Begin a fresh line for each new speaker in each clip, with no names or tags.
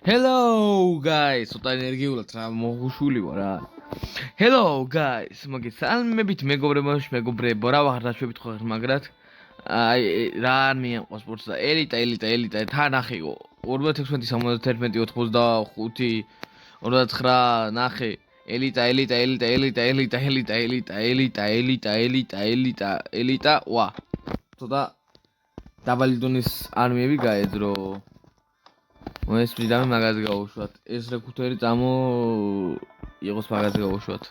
Hello guys, ცოტა ენერგიულად რა მოხუშვილი ვარ რა. Hello guys, მოგესალმებით მეგობრებო, რა ვახარ დაშვებით ხოლმე მაგრად. აი რა არ მიაყვა სპორტს და ელიტა თან ახიო 46-85 ნახე ელიტა ვა ცოტა დაბალი დონის არმიები გაეძრო ეს ვიდამე მაგაზე გავუშვათ ეს რეკრუტერი წამო იყოს მაგაზე გავუშვათ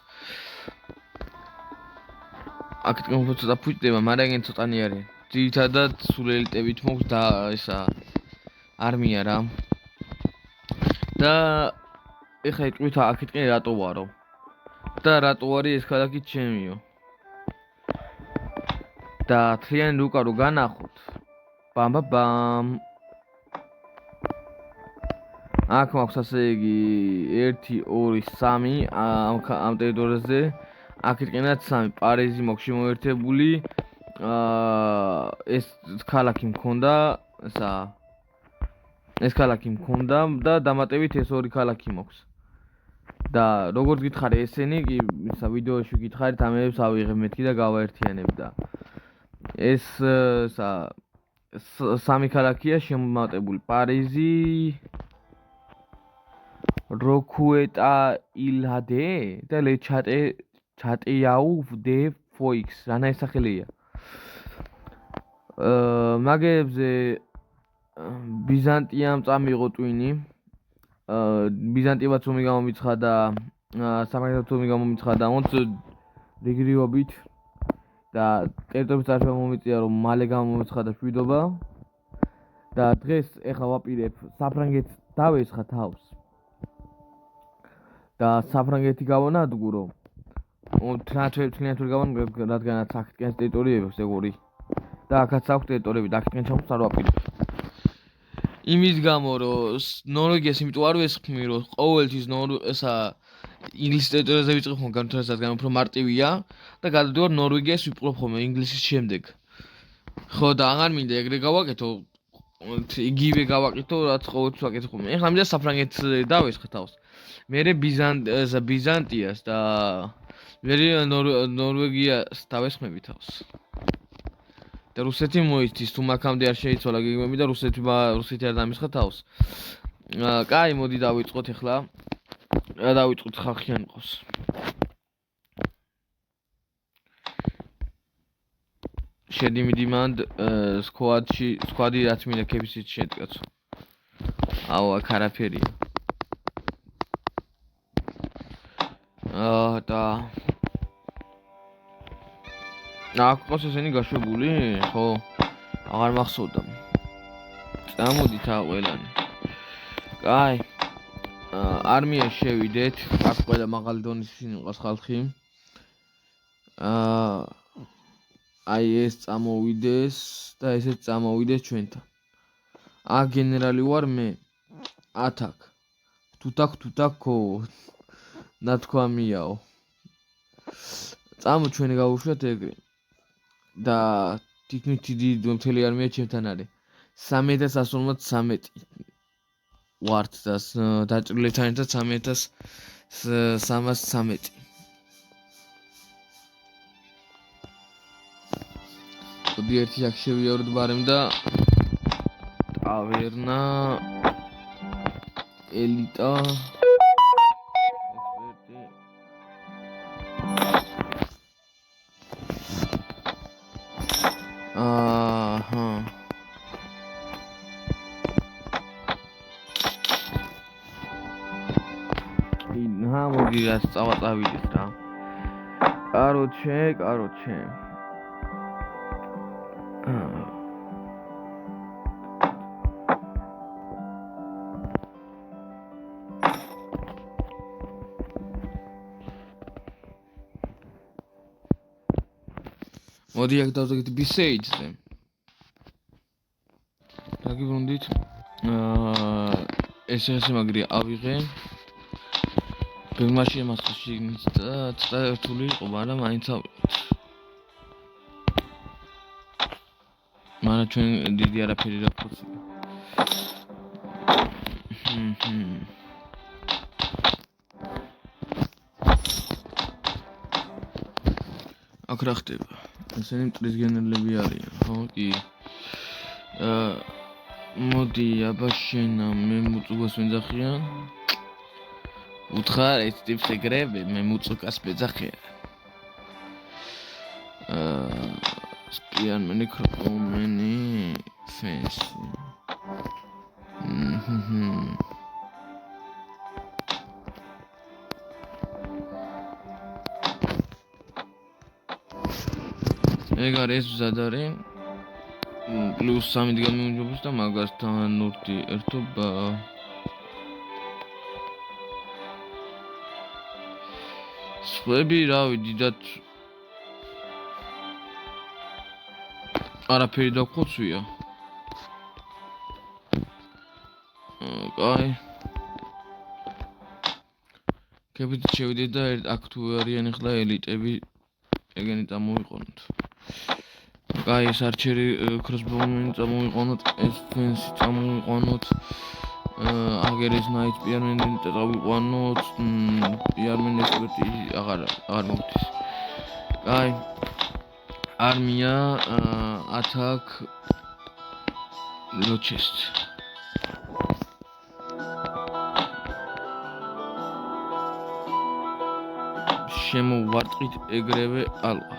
აქეთკენ უფრო ცოტა ფუჭდება მაგრამ ეგენ ცოტანი არის ძირითადად სულ ელიტებით მოქვს და ესა არმია რა და ეხლა იტყვით აქეთკენ რატო ვარო და რატო არის ეს ქალაქი ჩემიო და თლიანი რუკა რო განახოთ ბამ აქ მაქვს ასე იგი 1 2 3 ამ ტერიტორიაზე აქეთკენაც 3 პარიზი მაქვს შემოერთებული ეს ქალაქი მქონდა ეს ქალაქი მქონდა და დამატებით ეს ორი ქალაქი მაქვს და როგორც გითხარი ესენი კი ისა ვიდეოში გითხარით ამებს ავიღებ მეთქი და გავაერთიანებ და ეს სამი ქალაქია შემომატებული პარიზი როქუეტა ილადე და ჩატეიაუ დე ფოიქს რანა ეს სახელია მაგებზე ბიზანტიამ წამიღო ტვინი ბიზანტიებაც ომი გამომიცხადა სამართლებრივ ომი გამომიცხადა რიგრიობით და ტერიტორიის წარსულმა მომიწია რომ მალე გამომიცხადა შვიდობა და დღეს ეხლა ვაპირებ საფრანგეთს დავესხა თავს და საფრანგეთი გავანადგურო თლიანად რადგანაც აქეთკენ ტერიტორიები აქვს ეგ ორი და აქაც აქვს ტერიტორიები და აქეთკენ ჩამოს არ ვაპირებ იმის გამო რომ ნორვეგიას იმიტომ არ ვესხმი რომ ყოველთვის ესა ინგლისის ტერიტორიაზე ვიწყებ ხოლმე განვითარებას რადგან უფრო მარტივია და გადავდივარ ნორვეგიას ვიპყრობ ხოლმე ინგლისის შემდეგ ხო და აღარ მინდა ეგრე გავაკეთო იგივე გავაკეთო რაც ყოველთვის ვაკეთებ ხოლმე ეხლა მინდა საფრანგეთს დავესხა თავს მერე ბიზანტიას და მერე ნორვეგიას დავესხმები თავს და რუსეთი მოიცდის თუ მაგამდე არ შეიცვალა გეგმები და რუსეთი არ დამისხა თავს კაი მოდი დავიწყოთ ეხლა დავიწყოთ ხალხიან ყავს შედი მიდიმანდ სკვადი რაც მინდა ქეფისით შედგაცო აუ აქ არაფერია და აქ ყავს ესენი გაშვებული ხო აღარ მახსოვდა წამოდით ყველანი კაი არმია შევიდეთ აქ ყველა მაღალი დონის იყოს ხალხი აი ეს წამოვიდეს და ესეც წამოვიდეს ჩვენთან აქ გენერალი ვარ მე ათაკ თუთაკო ნათქვამიაო წამო ჩვენ გავუშვათ ეგრე და თითქმის დიდი მთელი არმია ჩემთან არის 3113 ვართ და დაჭრილებთან ერთად 3313 მოდი ერთი აქ შევიაროთ ბარემ და ტავერნა ელიტა მოდი რა წავიდეს რა კაროჩე მოდი აქ დავზოგეთ ბისეიჯზე დაგიბრუნდით ეს მაგრია ავიღე ბეგმაში ამასხა შიგნით და ცოტა რთული იყო მაგრამ მაინც ავიღეთ მაგრამ ჩვენ დიდი არაფერი რა ფოცია აქ რა ხდება? ესენი მტრის გენერლები არიან, ხო? კი. მოდი, აბა შენა მე მუწუგას ვენძახიან. უთხარ ეს ტიპს ეგრევე მე მუწუგას ვენძახიან. სპიან მიკროფონი ფენსი. ეგ არის ზადარი. პლუს 3 გამიმჯობს და მაგასთან ნურტი ერთობა. სხვები რავი დიდად არაფერი დაგხოცვია. კაი. კებით შევიდეთ და აქ თუ არიან ახლა ელიტები ეგენი წამოვიყონოთ. კაი, ეს არჩერი crossbowmen წამოვიყონოთ, ეს fence წამოვიყონოთ. აგერის night spearmen წავიყვანოთ, spearmen expert აღარ მოგდის. კაი. armia attack low chest. შემოვარტყით ეგრევე ალყა.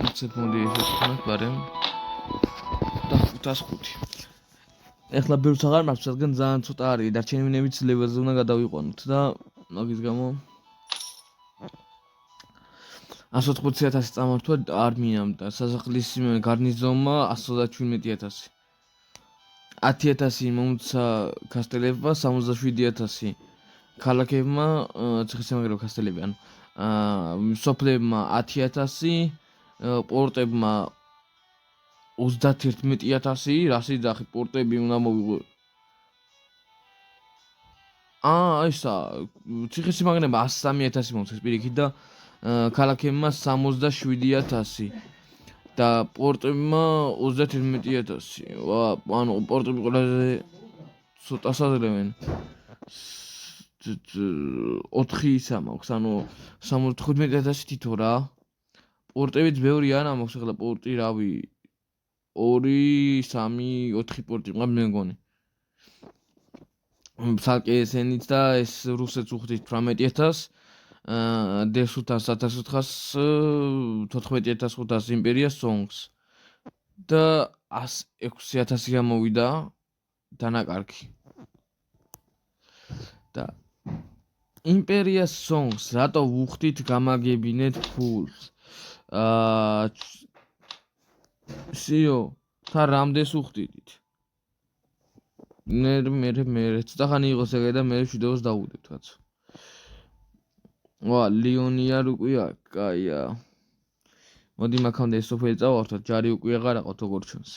იცით მოდი ეს ხმათ ბარემ და 505. ეხლა ბევრს აღარ მაქვს, რადგან ძალიან ცოტა არის, დარჩენილნებიც ლეველზე უნდა გადავიყვანოთ და მაგის გამო 180,000 წამართვა არმიამ და სასახლის გარნიზონმა 117,000. 10,000 მომცა კასტელებმა, 67,000 ქალაქებმა, ციხესიმაგრე კასტელები, ანუ სოფლებმა 10,000, პორტებმა 31,000, რას იძახი პორტები უნდა მოვიღო. ისა ციხესიმაგრემა 103,000 მომცეს პირიქით და ქალაქებმა 67,000 და პორტებმა 31,000. ანუ პორტები ყველაზე ცოტა საზრევენ. 4 ისა მაქვს, ანუ 75,000 თითო რა. პორტებიც ბევრი არა მაქვს, ახლა პორტი რავი 2, 3, 4 პორტი მყავს მე მგონი. ფალკე ესენიც და ეს რუსეთს უხდით 18,000, დესუთას 1414,500 იმპერია სონგს და 6,000 გამოვიდა დანაკარგი. და იმპერია სონგს რატო ვუხდით გამაგებინეთ ფულს? სიო, თა რამდენს უხდით? მე ცოტა ხანი იყოს ეგრე და მე ვიდეოს დავუდებთ კაცო. ლიონია უკვე აქვს, კაია. მოდი მაგამდე ეს სოფელი წავართოთ, ჯარი უკვე აღარ აყავთ როგორ ჩანს.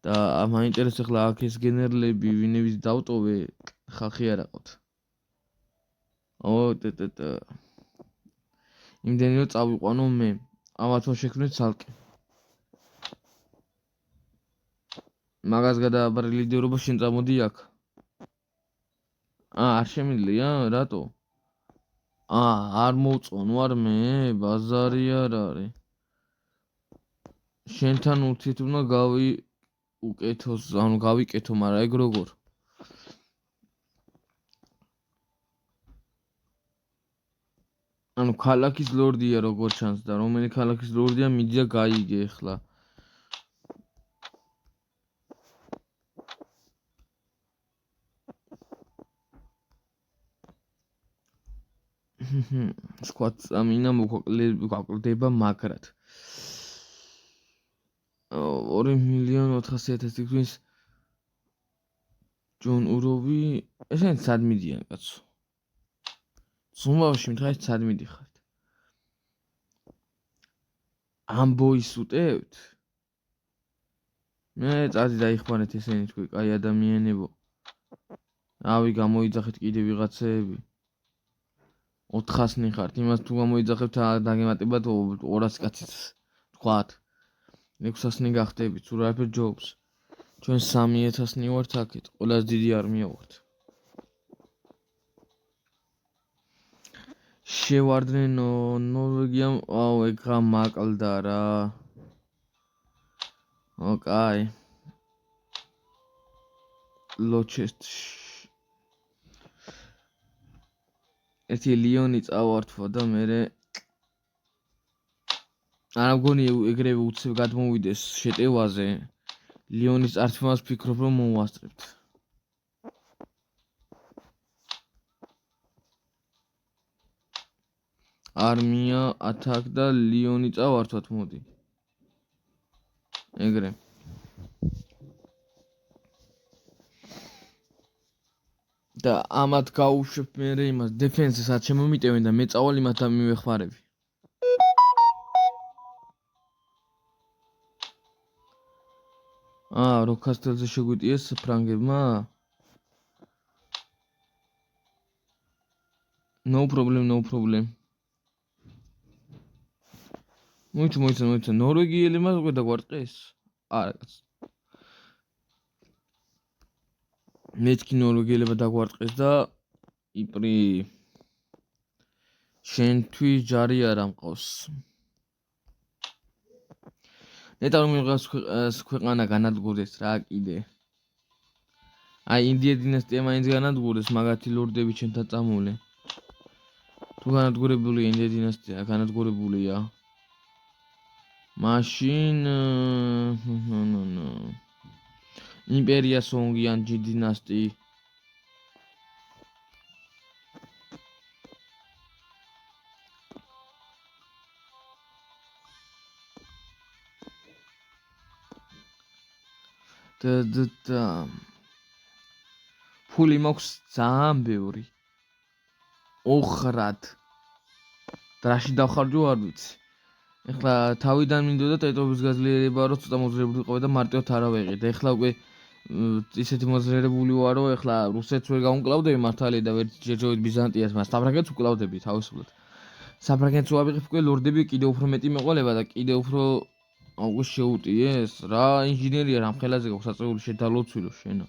და მაინტერესებს ახლა აქ ეს გენერლები ვინების დავტოვე, ხალხი არ აყავთ. იმდენი რომ წავიყვანო მე. ამათო შექმნეთ ცალკე. მაგას გადააბარი ლიდერობა შენ წამოდი აქ. არ შემიძლია, რატო? არ მოვწონო არ მე, ბაზარი არ არის. შენთან ურთიერთობა გავიკეთოს, ანუ გავიკეთო, მაგრამ ეგ როგორ? ანუ ქალაქის ლორდია როგორ ჩანს და რომელი ქალაქის ლორდია მიდია გაიგე ახლა. სხვა წამინა მოკლდება მაგრად. 2,400,000 თითქმის ჯონ უროვი, ესენი სად მიდიან კაცო? ზუმბავში მითხარით სად მიდიხართ? ამბოის უტევთ? მე წადი დაიხმარეთ ესენი თქვი, კაი ადამიანებო. რავი გამოიძახეთ კიდე ვიღაცეები. 400 ხართ, იმას თუ გამოიძახებთ დაგემატებათ 200 კაციც თქვათ. 600-ნი გახდებით, სულ არაფერ ჯობს. ჩვენ 3000-ნი ვართ აქეთ, ყველაზე დიდი არმია ვართ. შევარდნენ ნორვეგიამ, აუ, ეგა მაკლდა რა. ოკაი. ლოჩესტში. ერთი ლიონი წავართვა და მერე არა მგონი ეგრევე უცებ გადმოვიდეს შეტევაზე. ლიონის წართვას ფიქრობ რომ მოვასწრებთ. არმია ათაკ და ლიონი წავართვათ მოდი. ეგრე. და ამათ გაუშვებ მერე იმას დეფენსსაც შემომიტევენ და მე წავალ იმათ და მივეხმარები. როკასტელზე შეგვიტიეს ფრანგებმა? No problem. მოიცა. ნორვეგიელებმა უკვე დაგვარტყეს? არა კაც. მეთქი ნორვეგიელებმა დაგვარტყეს და იპრი შენთვის ჯარი არ ამყავს. ნეტარ მიღავს ქვეყანა განადგურდეს რა კიდე. აი ინდია დინასტია მაინც განადგურდეს, მაგათი ლორდები ჩემთან წამულე. თუ განადგურებულია ინდია დინასტია, განადგურებულია. მაშინ იმპერია სონგიანჯი დინასტი. და ფული მაქვს ძალიან ბევრი. ოხრად. დრაში დავხარჯო არ ვიცი. ეხლა თავიდან მინდოდა ტეტობის გაძლიერება რომ ცოტა მოძრაებული ვიყავი და მარტივად არ ავეყიდე. ეხლა უკვე ისეთი მოძრაებული ვარო, ეხლა რუსეთს ვერ გავუკლავდები მართალია და ვერ ჯერჯერობით ბიზანტიას, მაგრამ საფრანგეთს უკლავდები თავისუფლად. საფრანგეთს ვავიღებ უკვე ლორდები კიდე უფრო მეტი მეყოლება და კიდე უფრო აუ შეუტიეს რა ინჟინერია რამ ხელაზე გაქვს აწეული შედალოცვილო შენა.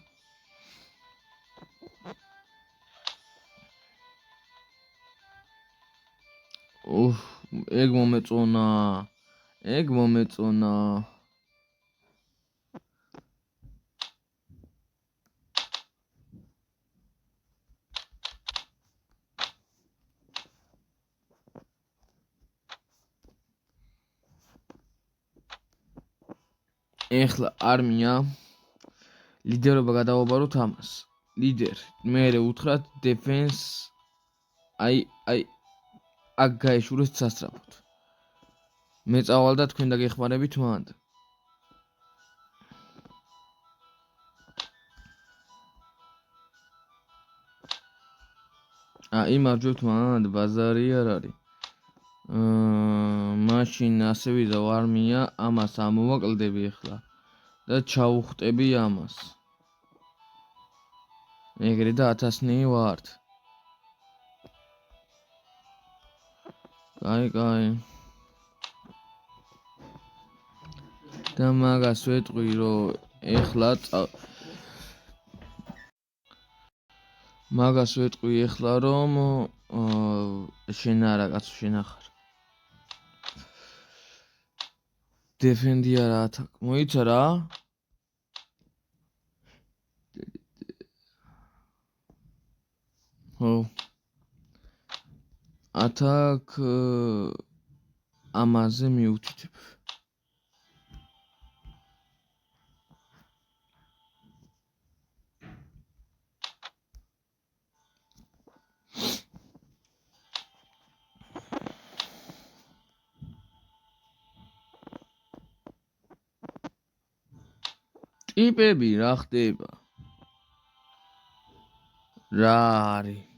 ეგ მომეწონა. ეხლა არმია ლიდერობა გადავაბაროთ ამას. ლიდერ, მერე უთხრათ დეფენს აი აქ გაეშურეს სასწრაფოდ. მე წავალ და თქვენ დაგეხმარებით მანდ. იმარჯვებთ მანდ, ბაზარი არ არის. მაშინ ასე ვიზავ არმია, ამას ამოვაკლდები ეხლა და ჩავუხტები ამას. ეგრე და 1000-ნი ვართ. კაი. და მაგას ვეტყვი რომ ეხლა რომ შენ არა კაცო შენ ახარ. დეფენდი არა ათაკ. მოიცა რა? ათაკ ამაზე მიუთითებ. ტიპები რა ხდება? რა არის?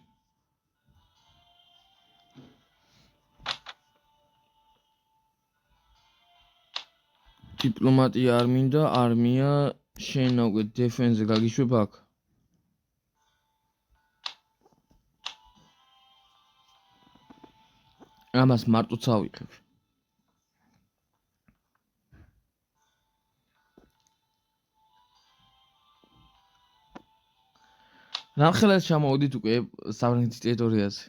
დიპლომატია არ მინდა, არმია შენ უკვე დეფენსზე გაგიშვებ აქ. ამას მარტო წავიღებ. რამხელას ჩამოვიდით უკვე საფრანგეთის ტერიტორიაზე.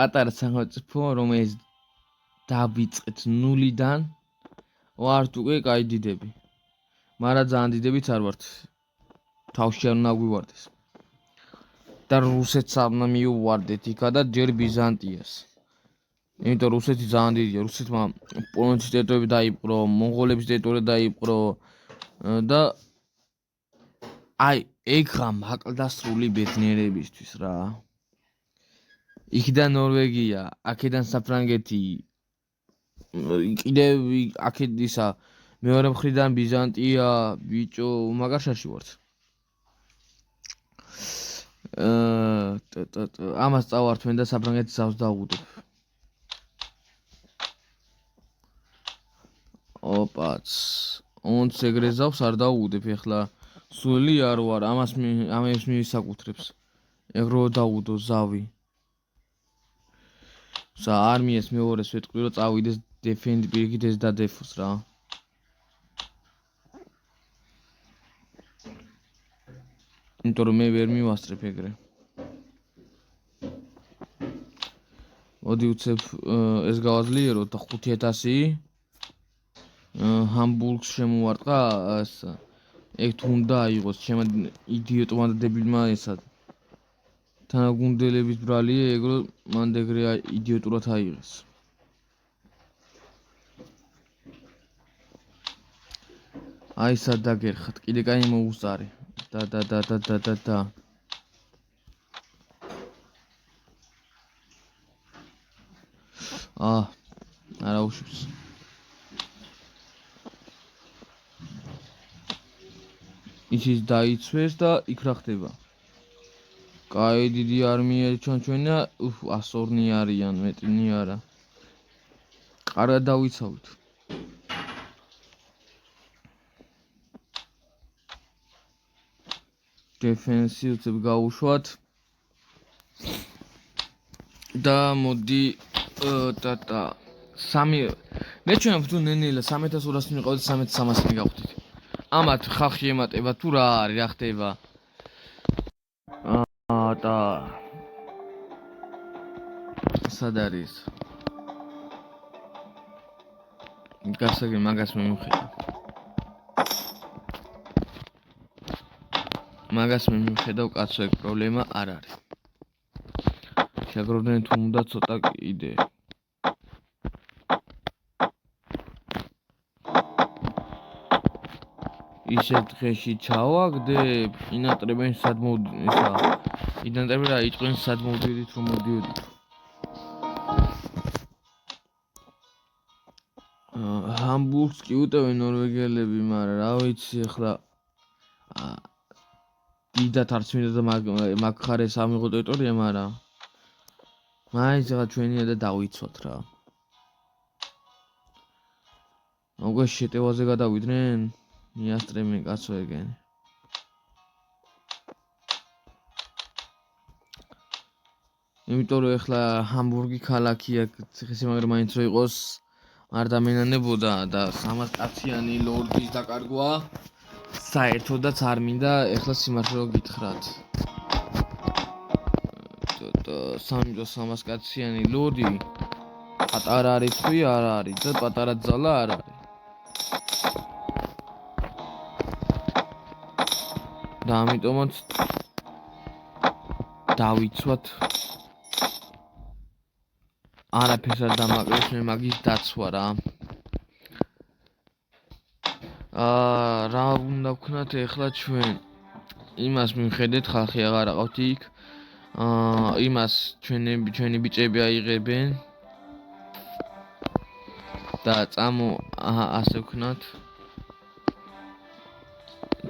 პატარა სახელმწიფო, რომელიც დავიწყეთ ნულიდან, ვართ უკვე კაი დიდები. მაგრამ ძალიან დიდებიც არ ვართ. თავში არ უნდა გვივარდეს. და რუსეთს არ მივუვარდეთ იქა და ჯერ ბიზანტიას. იმიტომ რუსეთი ძალიან დიდია. რუსეთმა პოლონეთის ტერიტორიები დაიპყრო, მონღოლების ტერიტორია დაიპყრო და აი ეგრა მაკლდა სრული ბედნიერებისთვის რა. იქიდან ნორვეგია, აქედან საფრანგეთი, კიდევ აქეთ ისა მეორე მხრიდან ბიზანტია, ბიჭო, მაგაშაში ვართ. ამას წავართვენ და საფრანგეთის ზავს დავუღდებ. ოპაც, онც ეგრე ზავს არ დავუღდებ ეხლა. სული არ ვარ, ამას მივისაკუთრებს. ეგრო დავუდო ზავი. არმიას მეორეს ვეთქვი რომ წავიდეს დეფენდ პირიქით ეს დადეფოს რა. იმიტომ რომ მე ვერ მივასწრებ ეგრე. მოდი უცებ ეს გავაძლიეროთ და 5000 ჰამბურგს შემოვარტყა ეს ეგ თუ უნდა აიღოს ჩემ იდიოტმა და დებილმა ესა თანაგუნდელების ბრალია ეგრო მან ეგრე იდიოტურად აიღეს. აი სად დაგერხათ, კიდე კაი მოუსწარე. და არა უშვებს. ისიც დაიცვეს და იქ რა ხდება. კაი დიდი არმია ჩვენია, 102 არიან, მეტნი არა. კარგად დავიცავთ. დეფენსი უცებ გავუშვათ. და მოდი და სამი მე ჩვენ ვთუ ნენელა 3200 მიყავდით 3300 მიგავხდით. ამათ ხალხი ემატება თუ რა არის, რა ხდება. და სად არის? გასაგები მაგას მე მივხედავ. მაგას მე მივხედავ, კაცო, ეგ პრობლემა არ არის. შეგროვდნენ თუ უნდა ცოტა იდეა. ისეთ დღეში ჩავაგდებ, ინატრებენ სად ისა. ინატრებენ რა იწყენ სად მოვდიოდით რომ მოვდიოდით. ჰამბურგს კი უტევენ ნორვეგიელები, მაგრამ რა ვიცი ახლა დიდად არც მინდა და მაგ ხარეს ამიღო ტერიტორია, მაგრამ მაინც რა ჩვენია და დავიცვათ რა. უკვე შეტევაზე გადავიდნენ? მიასწრებენ კაცო ეგენი. იმიტომ რომ ეხლა ჰამბურგი ქალაქია, ციხესიმაგრე მაინც რო იყოს არ დამენანებოდა და 300 კაციანი ლორდის დაკარგვა საერთოდაც არ მინდა ეხლა სიმართლე რომ გითხრათ. და 300 კაციანი ლორდი პატარა არის თუ არ არის და პატარა ძალა არ არის. და ამიტომაც დავიცვათ არაფერს არ დამაკლებს მე მაგის დაცვა რა. რა უნდა ვქნათ ეხლა ჩვენ? იმას მივხედეთ, ხალხი აღარ აყავთ იქ. იმას ჩვენი ბიჭები აიღებენ. და წამო ასე ვქნათ.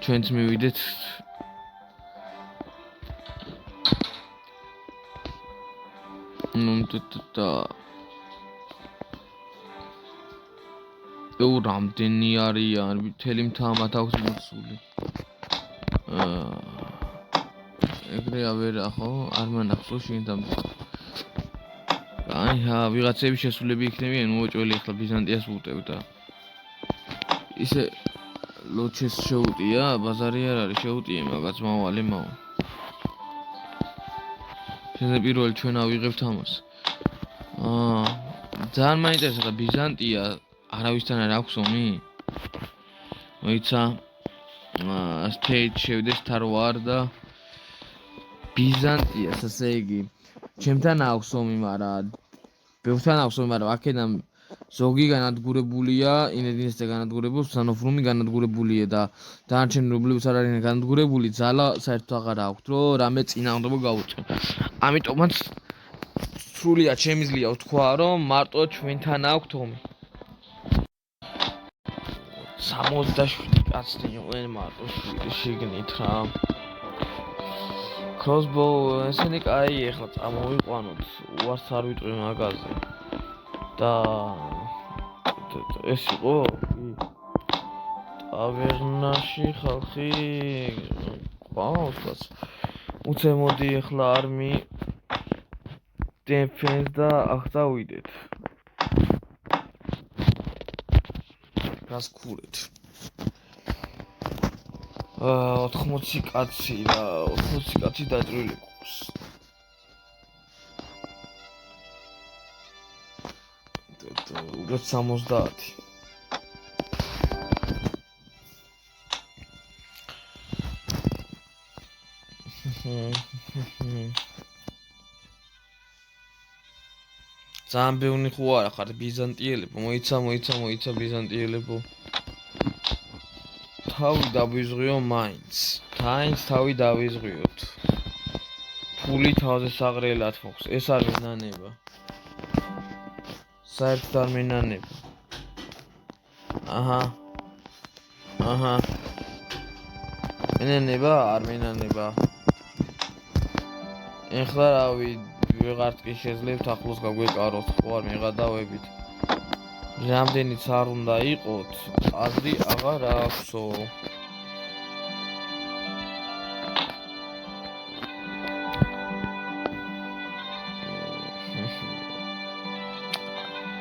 ჩვენც მივიდეთ და რამდენი არიან, მთელი მთავრად აქვს მოსული. ეგრეა ვერა ხო? არ მანახსოვს შინდამ. აი ვიღაცები შესულები იქნებიან, მოუჭველი ახლა ბიზანტიას უტევ და ისე ლოჩეს შეუტია, ბაზარი არ არის, შეუტია მაგაც მავალი მაო. შეიძლება პირველ ჩვენ ავიღებთ ამას. ძალიან მაინტერესებდა ბიზანტია, არავისთან არ აქვს ომი? მოიცა state შევიდეს თან ვარ და ბიზანტიას, ასე იგი, ჩემთან აქვს ომი, მაგრამ ბევრთან აქვს ომი, მაგრამ აქედან ზოგი განადგურებულია, ინედინესთან განადგურებულს, სანოფრუმი განადგურებულია და დანარჩენი რომლებიც არ არიან განადგურებული, ძალა საერთოდ აღარ აქვთ, რომ რამე წინააღმდეგობა გაუწიონ. ამიტომაც სრულიად შემიძლია ვთქვა, რომ მარტო ჩვენთან აქვთ ომი. 67 კაცი იყვნენ მარტო შიგნით რა. Crossbow ესენი კაი ეხლა წამოვიყვანოთ, უარს არ ვიტყვი მაგაზე. და ეს იყო ტავერნაში ხალხი ყავს. უცე მოდი ეხლა არმი დეფენს და აღწავიდეთ. გასკურეთ. 80 კაცი და 80 კაცი დაჭრილი ყავს. უბრალოდ 70. ძალიან ბევრი ხო არა ხარ ბიზანტიელებო, მოიცა ბიზანტიელებო. თავი დავიზღვიო მაინც. თავი დავიზღვიოთ. ფული თავზე საღრელად მოხს. ეს არ მენანება. საერთოდ არ მენანება. აჰა. მენანება, არ მენანება. ეხლა რავი, ვეღარც კი შეძლებთ ახლოს გაგვეკაროთ, ხო არ მეღადავებით. რამდენიც არ უნდა იყოთ, აზრი აღარ აქვსო.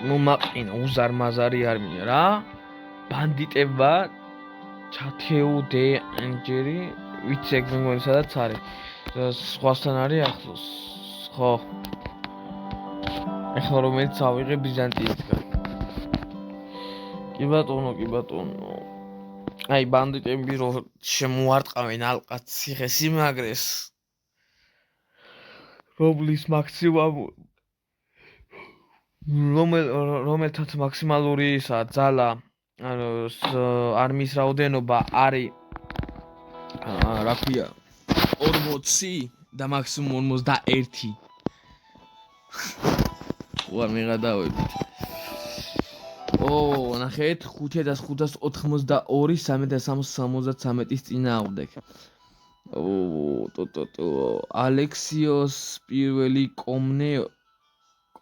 მომაყინა უზარმაზარი არმია რა. ბანდიტებმა ჩათეუდე ანჯერი ვიცი ეგ მეგონი სადაც არის. სხვასთან არის ახლოს. ხო. ეხლა რომელიც ავიღე ბიზანტიისგან. კი ბატონო. აი ბანდიტები რო შემოარტყავენ ალყაც ციხე-სიმაგრეს. რომლის მაქსიმუმ რომელთაც მაქსიმალური ისა ძალა, ანუ არმიის რაოდენობა არის რა ქვია 40 და მაქსიმუმ 41. უარ მეღადავებით. ნახეთ 5582 363-ის წინააღმდეგ. ალექსიოს პირველი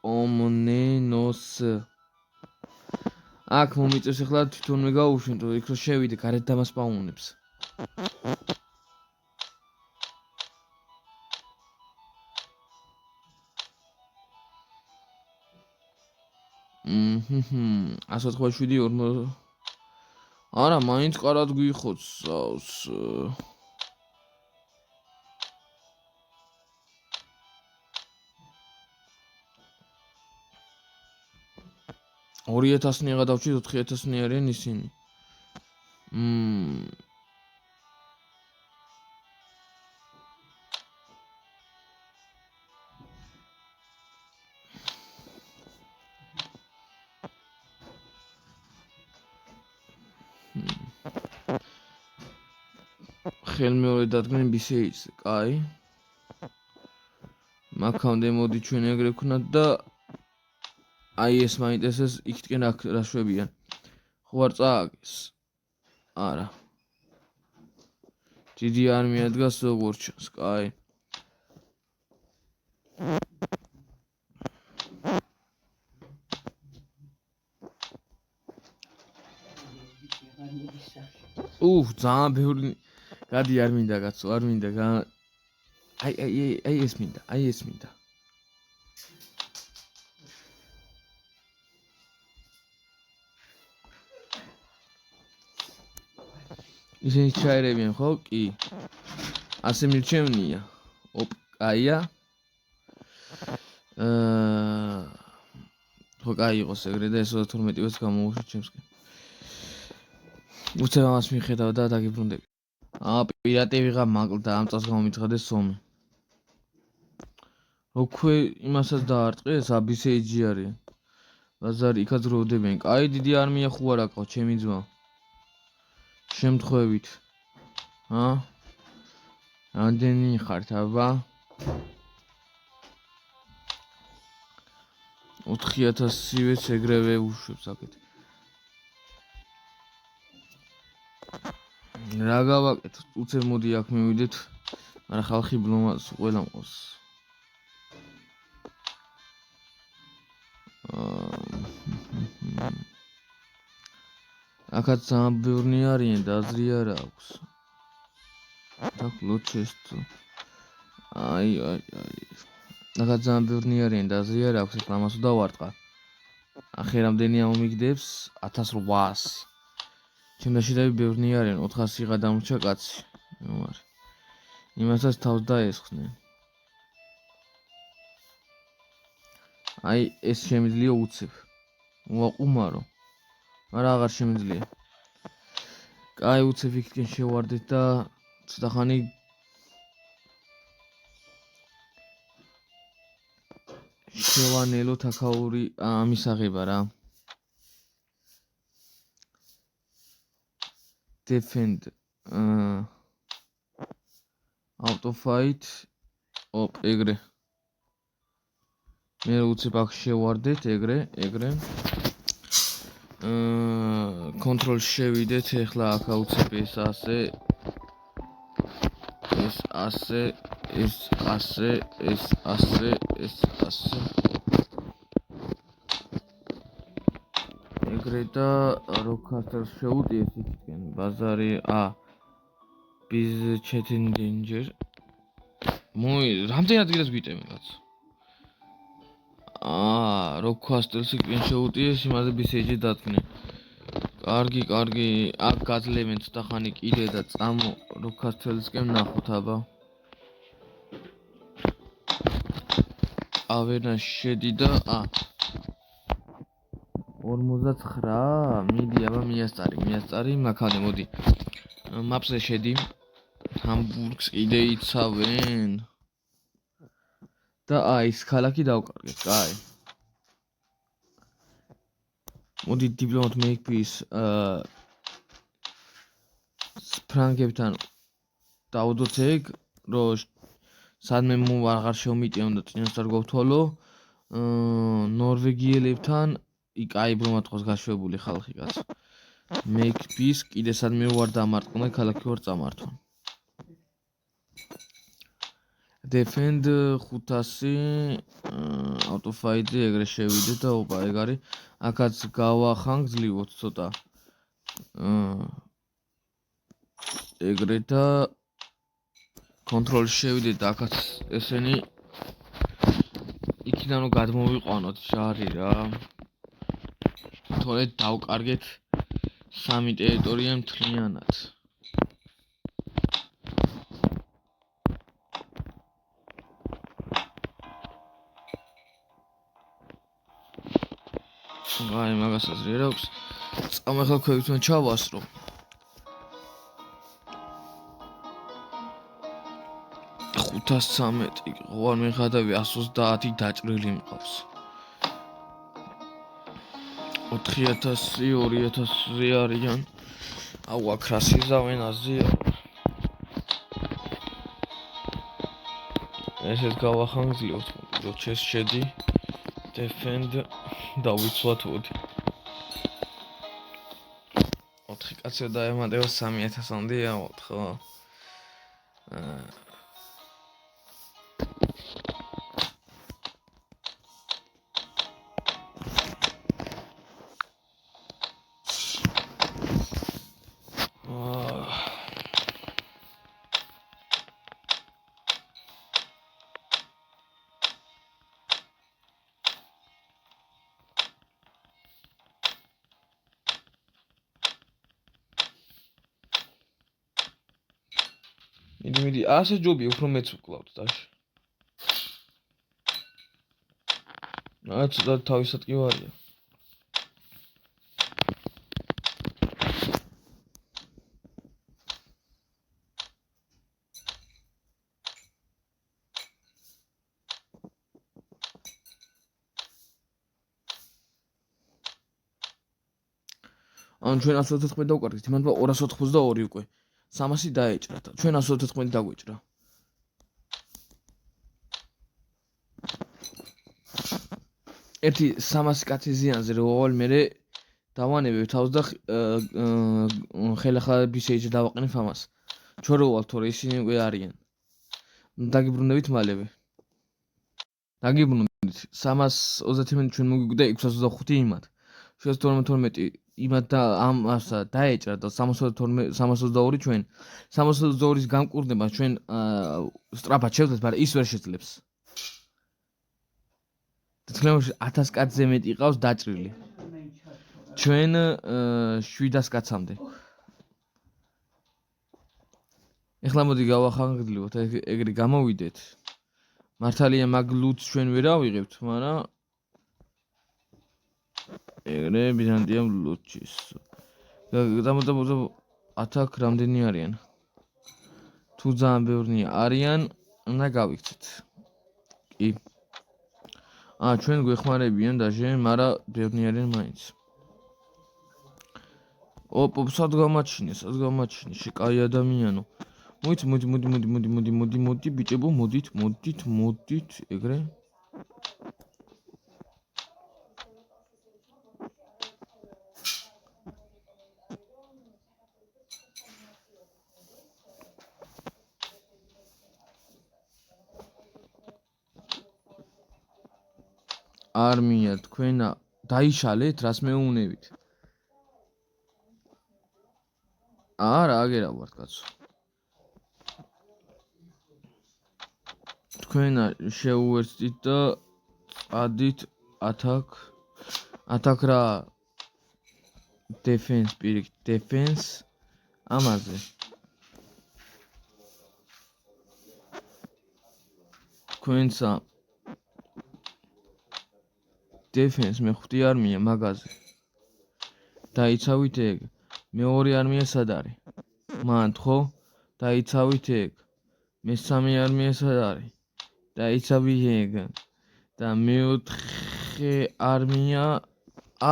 კომნენოს. აქ მომიწევს ეხლა თვითონვე გაუშვენთ, იქ რო შევიდე გარეთ დამასპაუნებს. ასო 47 არა, მაინც კარად გვიხოცავს. 2000-ნი გადავჭით 4000-ნი არიან ისინი. ხელმეორე დადგნენ ბისეის, კაი. მაქამდე მოდი ჩვენ ეგრე ვქნათ და აი ეს მაინტერესებს იქითკენ აქ რა შვებიან. ხო არ წააგეს? არა. დიდი არმია დგას როგორ ჩანს, კაი. ძალიან ბევრი გადი არ მინდა კაცო, არ მინდა. აი ეს მინდა. ისინი ჩაერებიან, ხო? კი. ასე მირჩევნია. ოპ, კაია. ხო, კაი იყოს ეგრე და ეს 32-ს გამოუშვით ჩემსკენ. უცებ ამას მიხედავ და დაგიბრუნდები. პირატი ვიღა მაკლდა, ამ წელს გამომიცხადეს სომი. როქვე იმასაც დაარტყეს, აბისეიჯი არის. ბაზარი იქაც როვდებიან. კაი, დიდი არმია ხო არ აქვს, ჩემი ძმა. შემთხვევით. რამდენი ხართ, აბა? 4000-ივეც ეგრევე უშვებს აქეთ. რა გავაკეთოთ? უცებ მოდი აქ მივიდეთ. მაგრამ ხალხი ბლომას ყველა მყავს. აქაც ძალიან ბევრი არიან და აზრი არ აქვს. აქ ლოჩესტო. აი. აქაც ძალიან ბევრი არიან და აზრი არ აქვს, ახლა ამას დავარტყა. ახლა რამდენი ამომიგდებს? 1800. ჩემდაში და ბევრი არიან, 400-იღა დამრჩა კაცი. მაგრამ იმასაც თავს დაესხნენ. აი ეს შემიძლია უცებ. უაყუმარო. მაგრამ აღარ შემიძლია. კაი, უცებ იქიდან შევარდეთ და ცოტა ხანი შევანელოთ აქაური ამის აღება რა. Defend auto fight op ეგრე. მე უცებ აქ შევარდეთ ეგრე. control შევიდეთ ეხლა აქ უცებ ეს ასე. ეგრე და როკასტერს შეუტიეს იქიდან ბაზარი biz chatting danger რამდენი ადგილას გვიტევენ კაც როკასტერს იქიდან შეუტიეს იმაზე ბისეიჯი დადგნენ კარგი აქ გაძლევენ ცოტა ხანი კიდე და წამო როკასტერსკენ ნახოთ აბა ავერნა შედი და 59 მიდი აბა მიასწარი მაქადე მოდი მაპზე შედი ჰამბურგს კიდე იცავენ და ის ქალაქი დავკარგეთ კაი მოდი დიპლომატ make peace ფრანგებთან დავდოთ ეგ რომ სადმე აღარ შევმიტიონ და წინასწარ გავთვალო ნორვეგიელებთან კაი ბრომატყოს გაშვებული ხალხი კაც make peace კიდე სადმე ვარ დამარტყმე ქალაქი ვარ წამართვა defend 500 auto fight-ზე ეგრე შევიდე და ოპა ეგ არის აქაც გავახანგძლიოთ ცოტა ეგრე და control შევიდე და აქაც ესენი იქიდან რომ გადმოვიყვანოთ ჯარი რა თორე დავკარგეთ სამი ტერიტორია მთლიანად აი მაგასაც რა აქვს წამახლა ქვევით ჩავასრო 513 ყوار მიხადავი 130 დაჭრილი მყავს 4000 2000-ზე არიან აუ აქ რა სიზავენ აზია ესეთ გავახანგძლიოთ როჩეს შედი defend დავიცვათ ոდი 4 კაცი დაემატება 3000-მდე ამოთ ხო მიდი, ასე ჯობია, უფრო მეც ვკლავთ დაში. ცოტა თავისად კი ვარია. ან ჩვენ 114 დავკარგეთ, იმანტო 282 უკვე. 300 დაეჭრა და ჩვენ 114 დაგვეჭრა. ერთი 300 კაცი ზიანზე რო ვავალ მე დავანებებ თავს და ხელახალების შეიძლება დავაყენებ ამას. ჩვენ რო ვალ თორე ისინი უკვე არიან. დაგიბრუნდებით მალევე. დაგიბრუნდით 331 ჩვენ მოგვიგვდა 625 იმად. 612 იმად და ამასა დაეჭრა და 322 ჩვენ 322-ის გამკურნება ჩვენ სწრაფად შევძლეთ, მაგრამ ის ვერ შეძლებს. თქლემოში 1000 კაცზე მეტი ყავს დაჭრილი. ჩვენ 700 კაცამდე. ეხლა მოდი გავახანგრდლებოთ, ეგრე გამოვიდეთ. მართალია მაგ ლუთს ჩვენ ვერ ავიღებთ, მაგრამ ეგრე ბიზანტიამ ლუთჩის. დამოწმოთ ათაკ რამდენი არიან? თუ ძალიან ბევრნი არიან, უნდა გავიქცეთ. კი. ჩვენ გვეხმარებიან დაჟე, მაგრამ ბევრნი არიან მაინც. სად გამაჩინე, კაი ადამიანო. მოდი, ბიჭებო, მოდით, ეგრე. არმია თქვენა დაიშალეთ, რას მეუნებით? არა, აგერა ვართ კაცო. თქვენა შეუერთდით და წადით ათაკ რა defense ამაზე. თქვენცა defense მეხვდი არმია მაგაზე. დაიცავით ეგ. მეორე არმია სად არის? მანდ ხო? დაიცავით ეგ. მესამე არმია სად არის? დაიცავი ეგ. და მეოთხე არმია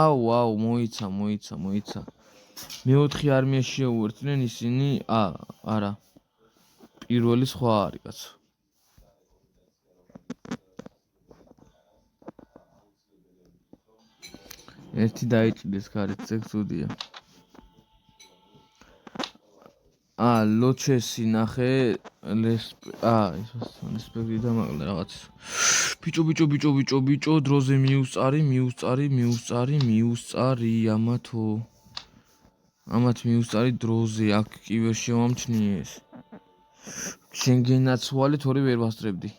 აუ, მოიცა. მეოთხე არმია შეუერთდნენ ისინი, არა. პირველი სხვა არის კაცო. ერთი დაიჭდეს გარეთ ზეგზუდია. ლოჩესი ნახე ლესპექტი დამაკლა რაღაც. ბიჭო, დროზე მიუსწარი, ამათ მიუსწარი დროზე, აქ კი ვერ შევამჩნიეს. შენ გენაცვალე, თორე ვერ ვასწრებდი.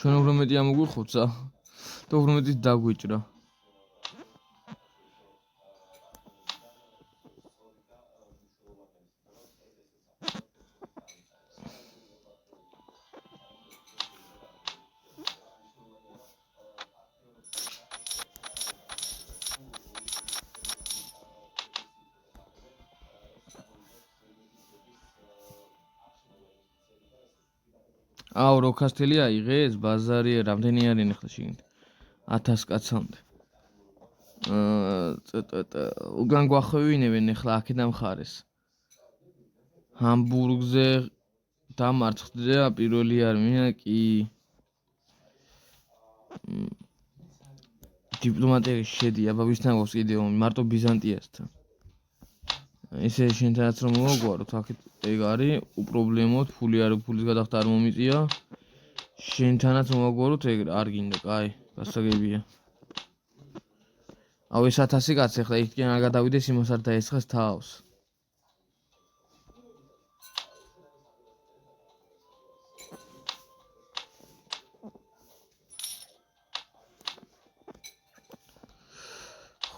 ჩვენ უფრო მეტი ამოგვიხოცა და უფრო მეტი დაგვიჭრა. როქასტელი აიღეს, ბაზარია, რამდენი არიან ახლა შიგნით? 1000 კაცამდე. უგან გვახვევინებენ ახლა აქედან მხარეს. ჰამბურგზე დამარცხდა პირველი არმია კი. დიპლომატიაში შედია, ვისთან გვაქვს კიდევ მარტო ბიზანტიასთან. ესე შენთანაც რომ მოვაგვაროთ, აქეთ ეგ არის, უპრობლემოდ, ფული გადახდა არ მომიწია. შენთანაც მოვაგვაროთ, ეგ არ გინდა, კაი, გასაგებია. ეს 1000 კაცი ახლა იქიდან არ გადავიდეს, იმას არ დაესხეს თავს.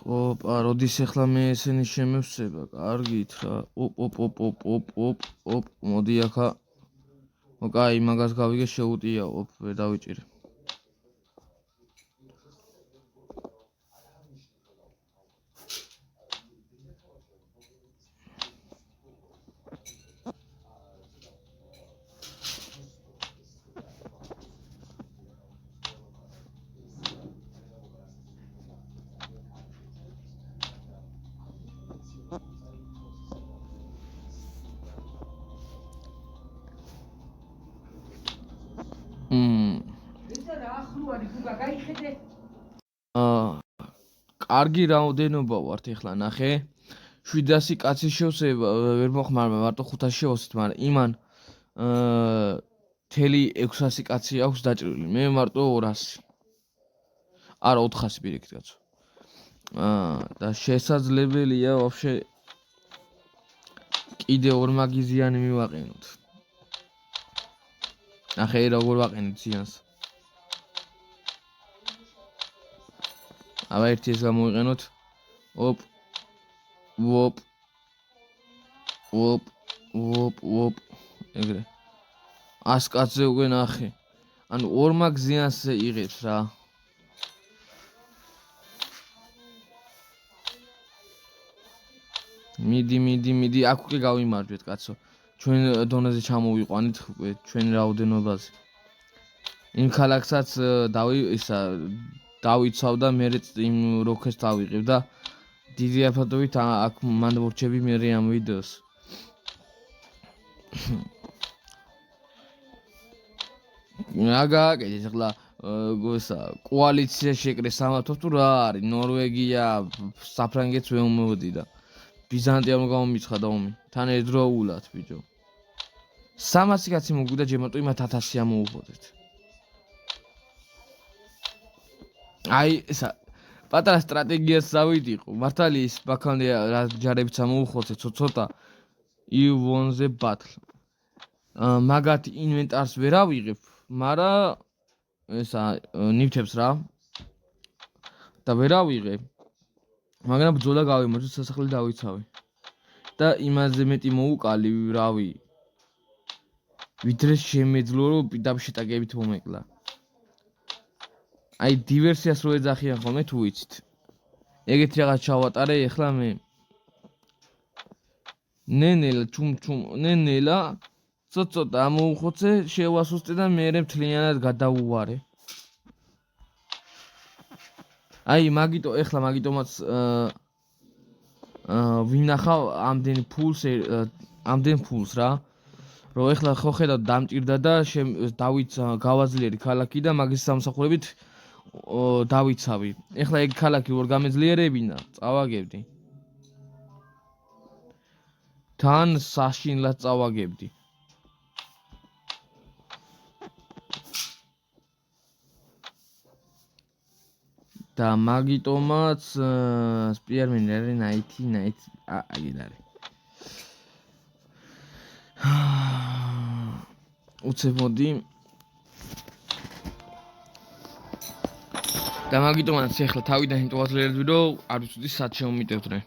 ოპა, როდის ახლა მე ესენი შემევსება, კარგით რა. ოპ, მოდი ახლა. ოკაი, მაგას გავიგე შეუტია, ვერ დავიჭირე. კარგი რაოდენობა ვართ ეხლა ნახე 700 კაცი შევსება ვერ მოხმარება მარტო 500 შევსით მაგრამ იმან თელი 600 კაცი აქვს დაჭრილი მე მარტო 200 არა 400 პირიქით კაცო და შესაძლებელია ვაფშე კიდე ორმაგიზიანი მივაყენოთ ნახე როგორ ვაყენით ზიანს აბა ერთი ეს გამოვიყენოთ ოპ ეგრე 100 კაცზე უკვე ნახე ანუ ორმაგ ზიანს იღებს რა მიდი აქ უკვე გავიმარჯვეთ კაცო ჩვენ დონეზე ჩამოვიყვანით ჩვენ რაოდენობაზე იმ ქალაქსაც დავიცავ და მე იმ როქეს დავიღებ და დიდი აფათობით აქ მან მორჩები მე ამ ვიდეოს გააკეთეთ ახლა კოალიცია შეკრეს სამართოს თუ რა არის ნორვეგია საფრანგეთს ვეუმოდი და ბიზანტიამ გამომიცხადა ომი თან ერთდროულად ბიჭო 300 კაცი მოგვიდა ჯემატო იმათ 1000 ამოუხოდეთ აი ესა პატარა სტრატეგიას დავიდიყო მართალი ის ბაქანდა რა ჯარებიც ამოუხოცე ცოტა ივონზე ბათლ მაგათ ინვენტარს ვერ ავიღებ მაგრამ ესა ნივთებს რა და ვერ ავიღებ მაგრამ ბრძოლა გავიმარჯვე სასახლე დავიცავე და იმაზე მეტი მოუკალი რავი ვიდრე შემეძლო რომ პირდაპირ შეტაკებით მომეკლა აი დივერსიას რო ეძახიან ხოლმე თუ ვიცით ეგეთი რაღაც ჩავატარე ეხლა მე ნენელა ცოტა ამოუხოცე შევასუსტე და მე მთლიანად გადაუვარე აი მაგიტომაც ვინახავ ამდენ ფულს რა რომ ეხლა ხო ხედავ დამჭირდა და დავით გავაძლიერე ქალაქი და მაგის სამსახურებით დავიცავი ეხლა ეგ ქალაქი როგორ გამეძლიერებინა წავაგებდი თან საშინლად წავაგებდი და მაგიტომაც სპიარმენი არის ნაით აგინარი უცებ მოდი და მაგიტომაც ახლა თავიდან ინტუაზლერები რომ არ ვიცოდი სად შემომიტევდნენ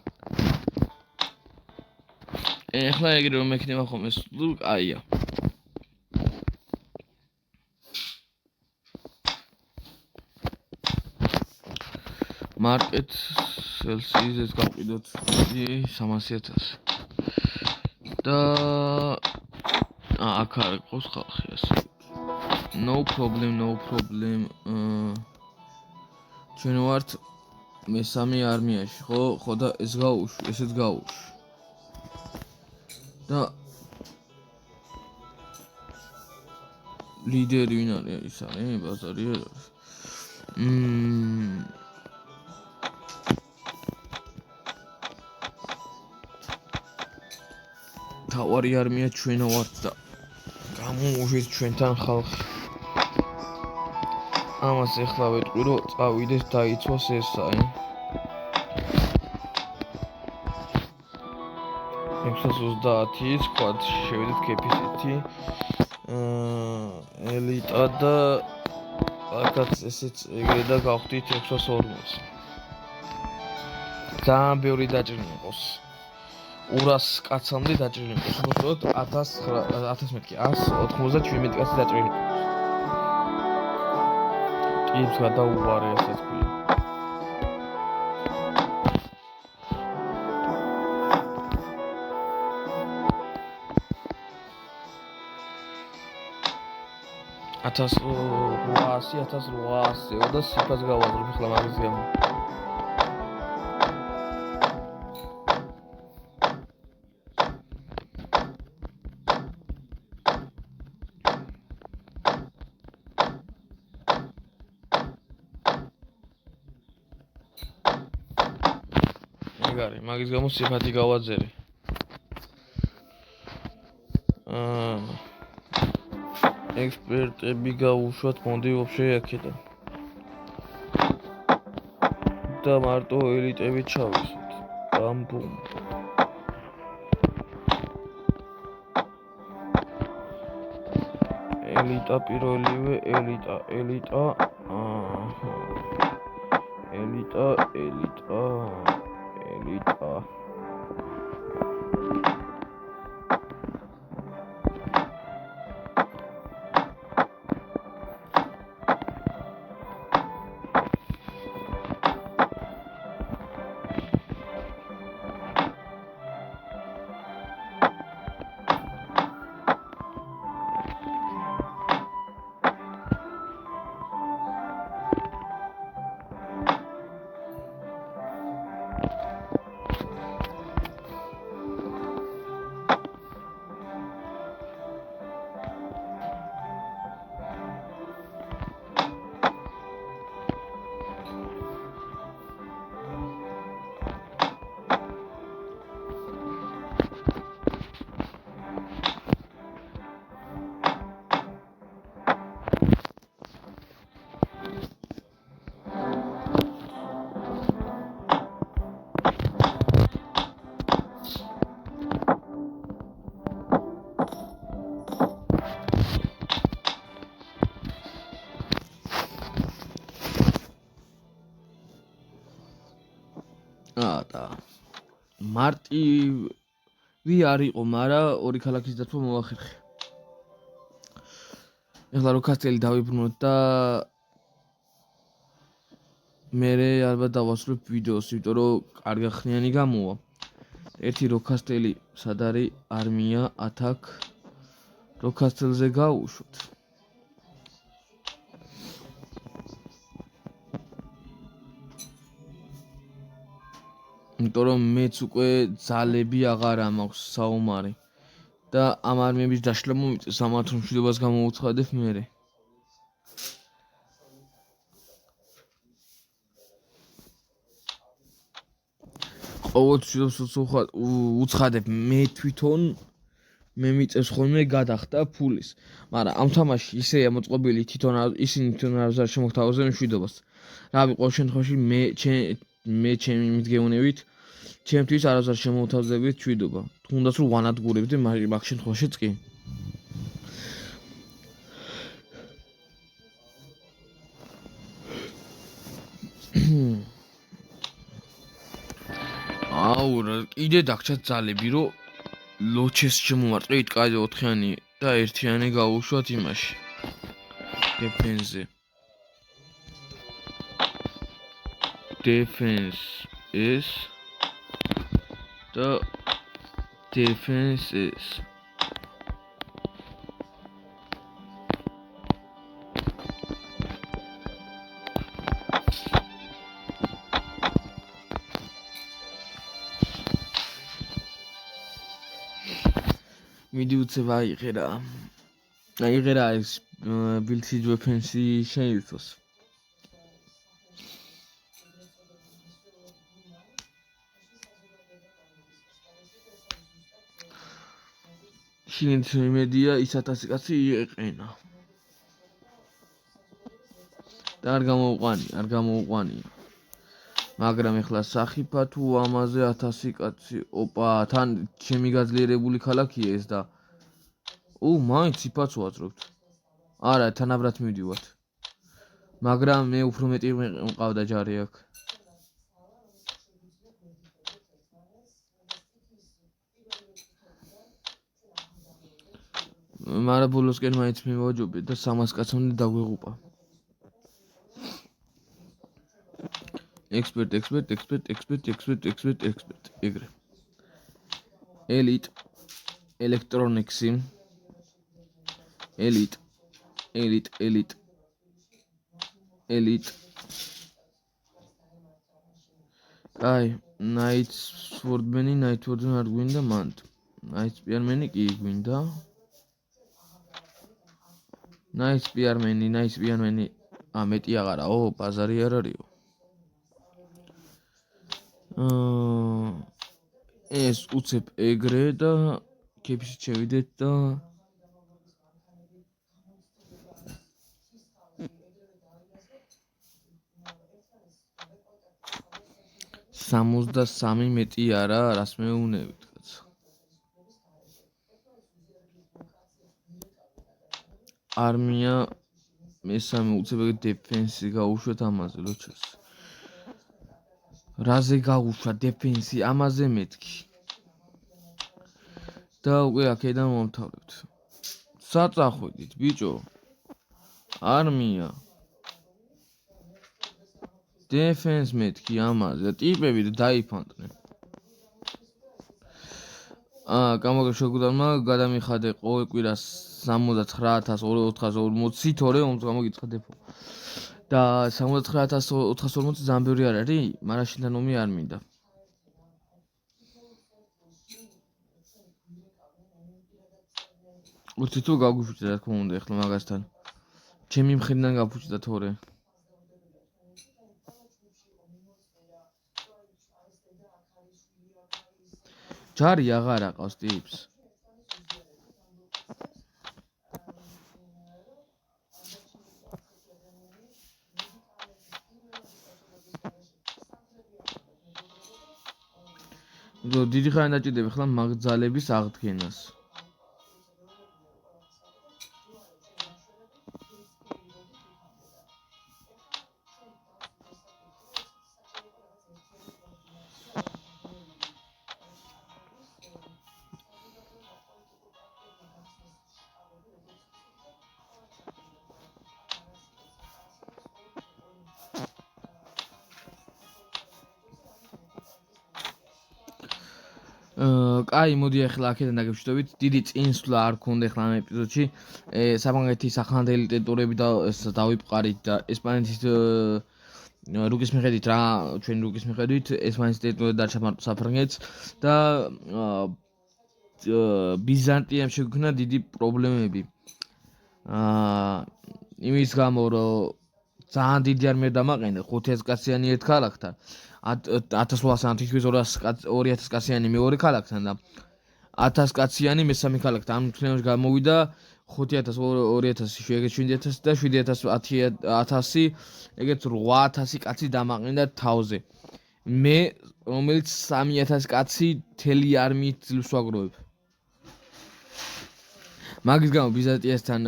ახლა ეგრე რომ მექნება ხოლმე აია მარკეტ სელსიზეს გავყიდოთ 300,000 და აქ არ ყავს ხალხი ასე no problem ჩვენ ვართ მესამე არმიაში ხო და ესეც გაუშვი და ლიდერი ვინ არის ის არის ბაზარი არის თავარი არმია ჩვენო ვართ და გამოვუშვით ჩვენთან ხალხი ამას ეხლა ვეტყვი რომ წავიდეს დაიცვას ეს აი 630 სკვად შევიდეთ კეპისეთი ელიტა და აქაც ესეც ეგრე და გავხდით 640 ძალიან ბევრი დაჭრილი იყოს. 200 კაცამდე დაჭრილი იყოს. უბრალოდ 1000 მეთქი 197 კაცი დაჭრილი. ტიპს გადაუვარე ესეც ქვია. ათას 1800 და სიფას გავაზრებ ახლა მაგის გამო. მაგის გამო სიფათი გავაძერე. ექსპერტები გაუშვათ მონდი ვაფშე აქედან. და მარტო ელიტები ჩავისვით. ბამბუმ. ელიტა პირველივე ელიტა. მარტივი არ იყო, მაგრამ ორი ქალაქის დათვა მოახერხე. ეხლა რო კასტელი დავიბრუნოთ და მე ალბათ დავასრულებ ვიდეოს, იმიტომ რომ კარგი ხნიანი გამოვა. ერთი რო კასტელი სად არის არმია ათაკ რო კასტელზე გავუშვოთ. იმიტომ რომ მეც უკვე ძალები აღარ მაქვს საომარი და ამ არმიების დაშლა მომიწეს, ამათ რომ მშვიდობას გამოუცხადებ მერე. ყოველ მშვიდობას უცხადებ, მე თვითონ მე მიწევს ხოლმე გადახდა ფულის, მაგრამ ამ თამაში ისეა მოწყობილი ისინი თვითონ არ შემოგთავაზებენ მშვიდობას. რავი, ყოველ შემთხვევაში მე ჩემი მიდგეუნებით ჩემთვის არასდროს შემოვთავაზებით მშვიდობა. თუნდაც რომ ვანადგურებდი მაგ შემთხვევაშიც კი. კიდე დაგჭათ ძალები, რომ ლოჩეს შემოვარტყით კაი 4-იანი და 1-იანი გავუშვათ იმაში. დეფენსზე. Defense is the defense is მიდი უცებ აიღერა ეს build-in weapons-ი შეივთოს. შინც იმედია ის 1000 კაცი იყენა. და არ გამოვყვანია. მაგრამ ეხლა სახიფა თუ ამაზე 1000 კაცი. ოპა, თან ჩემი გაძლიერებული ქალაქია ეს და მაინც სიფაც ვაძრობთ. არა, თანაბრად მივდივართ. მაგრამ მე უფრო მეტი მყავდა ჯარი აქ. მაგრამ ბოლოსკენ მაინც მივაჯობე და 300 კაცამდე დაგვეღუპა. Expert. ეგრე. Elite Electronics. Elite. აი, Nightwardman არ გვინდა მანდ. Nightwardman კი გვინდა. Nightwardman მეტი აღარაო, ბაზარი არ არისო. ეს უცებ ეგრე და კეფში შევიდეთ და სამოცდასამი მეტი არა, რას მეუნებით კაცო. არმია მესამე უცებ დეფენსი გაუშვეთ ამაზე ლოჩას. რაზე გაუშვა დეფენსი ამაზე მეთქი და უკვე აქედან მომთავრებთ. საწახვედით ბიჭო. არმია დეფენს მეთქი ამაზე და ტიპები დაიფანტნენ. გამოგშეგუდალმა გადამიხადე ყოველ კვირას 79440 თორე ომს გამოგიცხა დეფო. და 79440 ზამბური არ არის, მაგრამ შინთან ომი არ მინდა. უცი თუ გაგვიფუჭდა რა თქმა უნდა ეხლა მაგასთან. ჩემი მხრიდან გაფუჭდა თორე. ჯარი აღარ აყავს ტიპს. დიდი ხანი დაჭირდება ხლა მაგძალების აღდგენას. აი მოდი ახლა აქედან დაგეშვიდობით. დიდი წინსვლა არ ქონდა ახლა ამ ეპიზოდში. საფრანგეთის ახალგაზრდელი ტერიტორიები და დავიპყარით და ესპანეთის რუკის მიხედვით რა ჩვენი რუკის მიხედვით ესპანეთის ტერიტორია დარჩა მარტო საფრანგეთს და ბიზანტიამ შეგვიქმნა დიდი პრობლემები. იმის გამო რომ ძალიან დიდი არმია დამაყენდა 5000 კაციანი ერთ ქალაქთან. 1800-იან 2000 კაციანი მეორე ქალაქთან და 1000 კაციანი მესამე ქალაქთან. ამ თემაში გამოვიდა 5000, 2000, ეგეც 7000 და 7000, 1000, ეგეც 8000 კაცი დამაყენდა თავზე. მე რომელიც 3000 კაცი თელი არმიით ძლივს ვაგროვებ. მაგის გამო ბიზანტიასთან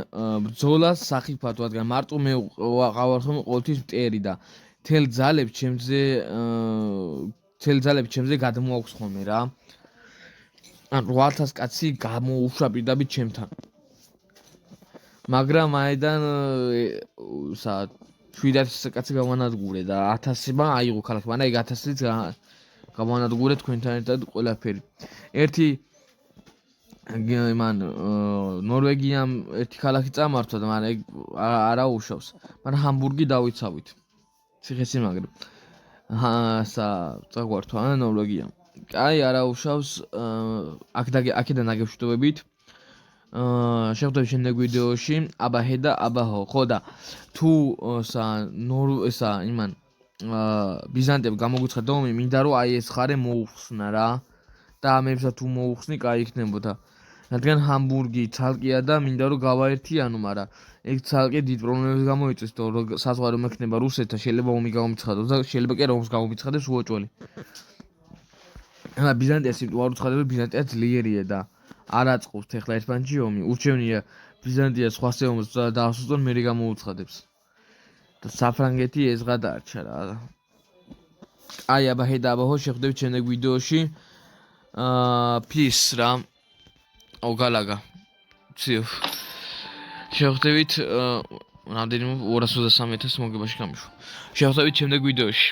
ბრძოლას სახიფათო, რადგან მარტო მე ვიყავარ ხოლმე ყოველთვის მტერი და თელ ძალებს ჩემზე გადმოაქვს ხოლმე რა. ან 8000 კაცი გამოუშვა პირდაპირ ჩემთან. მაგრამ აიდან 7000 კაცი გამანადგურე და 1000-მა აიღო ქალაქი, მაგრამ ეგ 1000-იც გამანადგურე თქვენთან ერთად ყველაფერი. ერთი მან ნორვეგიამ ერთი ქალაქი წამართვა და მაგრამ ეგ არა უშავს. მაგრამ ჰამბურგი დავიცავით. ციხესიმაგრე. წაგვართვა ნორვეგიამ. აი არა უშავს აქედან დაგეშვიდობებით. შევხვდებით შემდეგ ვიდეოში აბაჰე და აბაჰო. ხო და თუ იმან ბიზანტიამ გამოგვიცხადა ომი, მინდა რომ აი ეს ხარე მოუხსნა რა. და ამებსა თუ მოუხსნი, კაი იქნებოდა. რადგან ჰამბურგი ცალკეა და მინდა რომ გავაერთიანო, მაგრამ ეგ ცალკე დიდ პრობლემებს გამოიწვევს, რომ საზღვარი მექნება რუსეთთან, შეიძლება ომი გამომიცხადოს და შეიძლება კი რომს გამომიცხადოს უოჭველი. ახლა ბიზანტიას ვარ უცხადება, ბიზანტია ძლიერია და არ აწყობს ახლა ერთმანეთში ომი. ურჩევნია ბიზანტია სხვა ომს დაასუსტონ, მე გამოუცხადებს. და საფრანგეთი ეზღა დარჩა რა. აი აბაჰე და აბაჰო შევხვდებით შემდეგ ვიდეოში. Peace რა. ოგალაგა. ციო. შევხვდებით რამდენიმე 223.000 მოგებაში გამიშვა. შევხვდებით შემდეგ ვიდეოში.